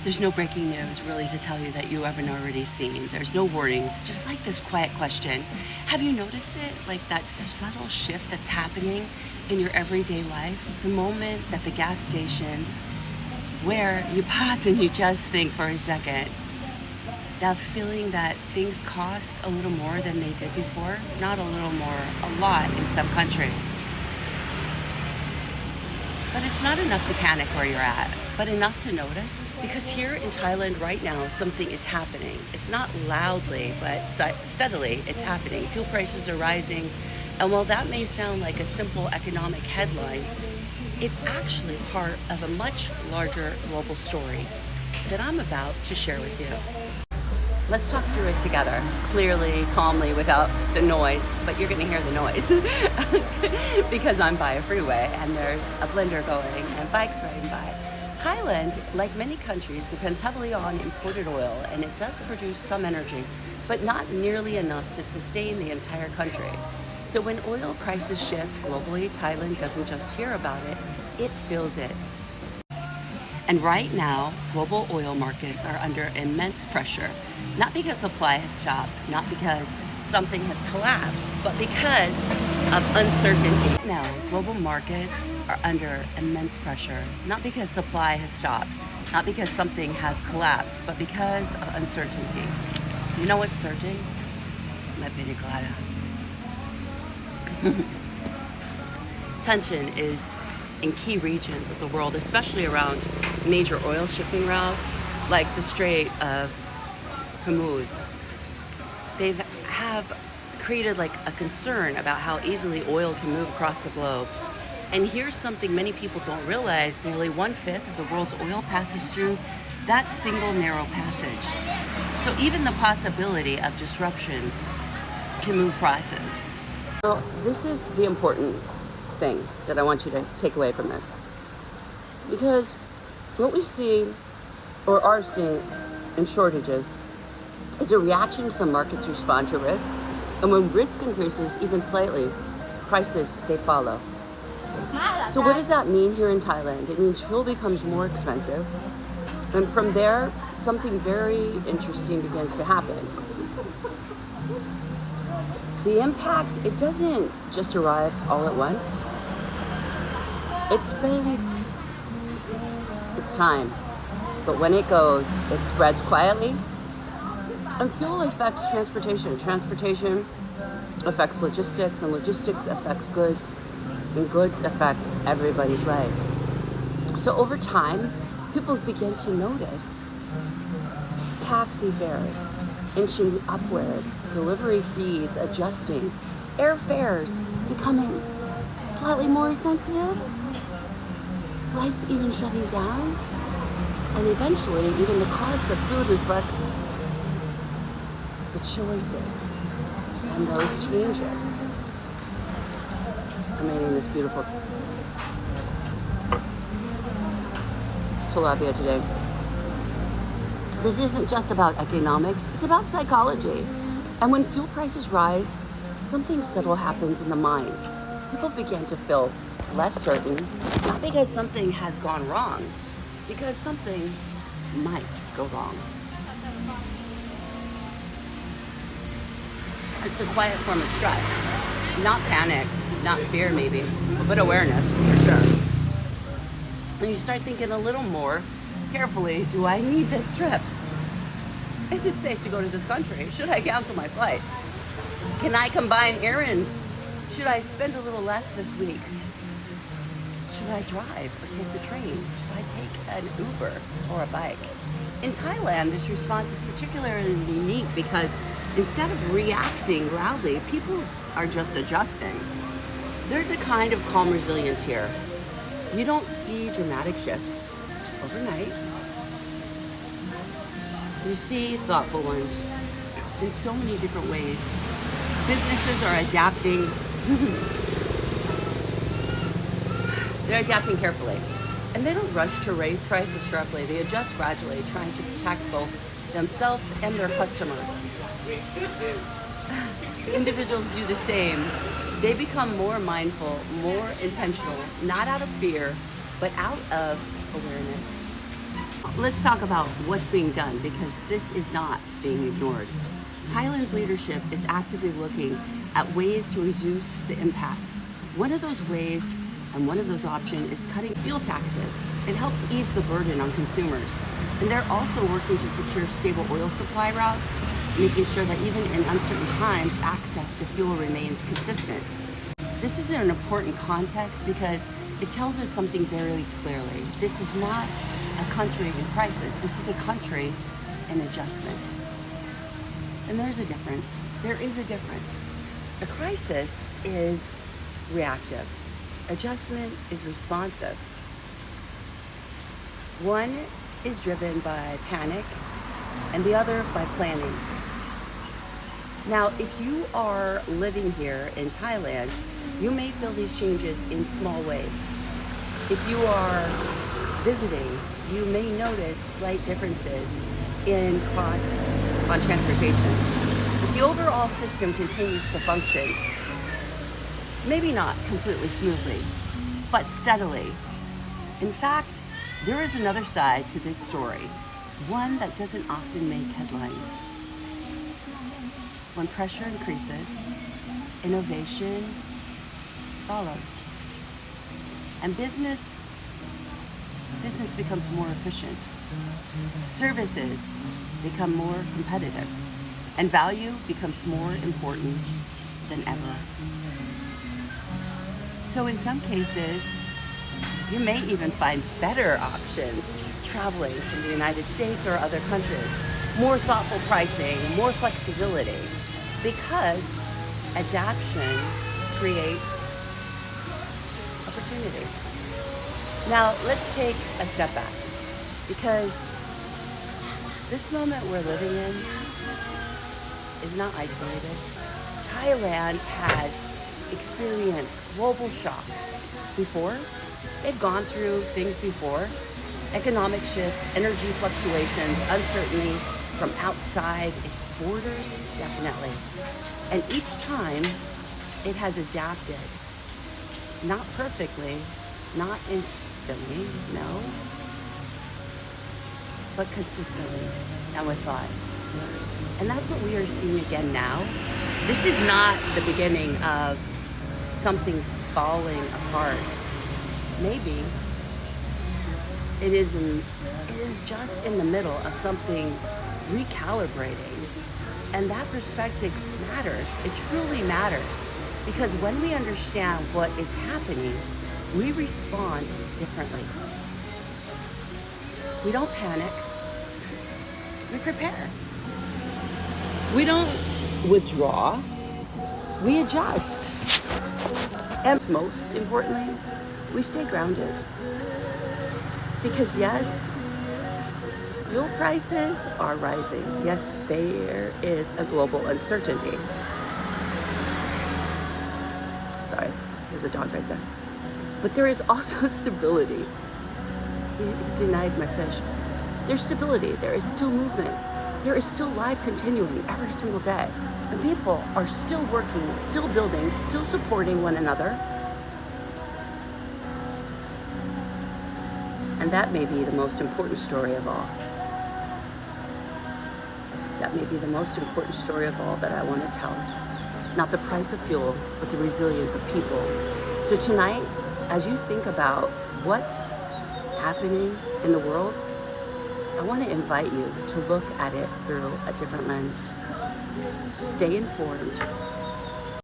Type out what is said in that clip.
There's no breaking news really to tell you that you haven't already seen. There's no warnings, just like this quiet question. Have you noticed it? Like that subtle shift that's happening in your everyday life? The moment that the gas stations where you pause and you just think for a second, that feeling that things cost a little more than they did before, not a little more, a lot in some countries. But it's not enough to panic where you're at, but enough to notice. Because here in Thailand right now, something is happening. It's not loudly, but steadily it's happening. Fuel prices are rising. And while that may sound like a simple economic headline, it's actually part of a much larger global story that I'm about to share with you. Let's talk through it together, clearly, calmly, without the noise, but you're gonna hear the noise because I'm by a freeway and there's a blender going and bikes riding by. Thailand, like many countries, depends heavily on imported oil, and it does produce some energy, but not nearly enough to sustain the entire country. So when oil prices shift globally, Thailand doesn't just hear about it, it feels it. And right now, global oil markets are under immense pressure, not because supply has stopped, not because something has collapsed, but because of uncertainty. Now, global markets are under immense pressure, not because supply has stopped, not because something has collapsed, but because of uncertainty. You know what's certain? My pina colada. Tension is in key regions of the world, especially around major oil shipping routes like the Strait of Hormuz. They have created like a concern about how easily oil can move across the globe. And here's something many people don't realize: nearly 1/5 of the world's oil passes through that single narrow passage. So even the possibility of disruption can move prices. So this is the important thing that I want you to take away from this. Because what we see or are seeing in shortages is a reaction to the market's response to risk. And when risk increases even slightly, prices, they follow. So what does that mean here in Thailand? It means fuel becomes more expensive. And from there, something very interesting begins to happen. The impact, it doesn't just arrive all at once. It spends its time. But when it goes, it spreads quietly. And fuel affects transportation. Transportation affects logistics, and logistics affects goods, and goods affect everybody's life. So over time, people begin to notice taxi fares inching upward, delivery fees adjusting, airfares becoming slightly more sensitive, flights even shutting down, and eventually even the cost of food reflects the choices and those changes. I'm eating this beautiful tilapia today. This isn't just about economics, it's about psychology. And when fuel prices rise, something subtle happens in the mind. People begin to feel less certain, not because something has gone wrong, because something might go wrong. It's a quiet form of stress. Not panic, not fear maybe, but awareness for sure. And you start thinking a little more carefully, do I need this trip? Is it safe to go to this country? Should I cancel my flights? Can I combine errands? Should I spend a little less this week? Should I drive or take the train? Should I take an Uber or a bike? In Thailand, this response is particularly unique because instead of reacting loudly, people are just adjusting. There's a kind of calm resilience here. You don't see dramatic shifts overnight. You see thoughtful ones in so many different ways. Businesses are adapting. They're adapting carefully. And they don't rush to raise prices sharply. They adjust gradually, trying to protect both themselves and their customers. Individuals do the same. They become more mindful, more intentional, not out of fear, but out of awareness. Let's talk about what's being done, because this is not being ignored. Thailand's leadership is actively looking at ways to reduce the impact. One of those ways and one of those options is cutting fuel taxes. It helps ease the burden on consumers. And they're also working to secure stable oil supply routes, making sure that even in uncertain times, access to fuel remains consistent. This is an important context because it tells us something very clearly. This is not a country in crisis. This is a country in adjustment. And there's a difference. There is a difference. A crisis is reactive. Adjustment is responsive. One is driven by panic and the other by planning. Now, if you are living here in Thailand, you may feel these changes in small ways. If you are visiting, you may notice slight differences in costs on transportation. If the overall system continues to function, maybe not completely smoothly, but steadily. In fact, there is another side to this story, one that doesn't often make headlines. When pressure increases, innovation follows. And business becomes more efficient. Services become more competitive. And value becomes more important than ever. So in some cases, you may even find better options traveling from the United States or other countries. More thoughtful pricing, more flexibility, because adaptation creates opportunity. Now, let's take a step back, because this moment we're living in is not isolated. Thailand has experienced global shocks before. They've gone through things before. Economic shifts, energy fluctuations, uncertainty from outside its borders, definitely. And each time, it has adapted. Not perfectly, not instantly, no, but consistently and with thought. And that's what we are seeing again now. This is not the beginning of something falling apart. Maybe it is just in the middle of something recalibrating. And that perspective matters. It truly matters. Because when we understand what is happening, we respond differently. We don't panic. We prepare. We don't withdraw. We adjust. And most importantly, we stay grounded. Because yes, fuel prices are rising. Yes, there is a global uncertainty. Sorry, there's a dog right there. But there is also stability. He denied my fish. There's stability. There is still movement. There is still life continuing every single day. And people are still working, still building, still supporting one another. And that may be the most important story of all. That may be the most important story of all that I want to tell. Not the price of fuel, but the resilience of people. So tonight, as you think about what's happening in the world, I want to invite you to look at it through a different lens. Stay informed,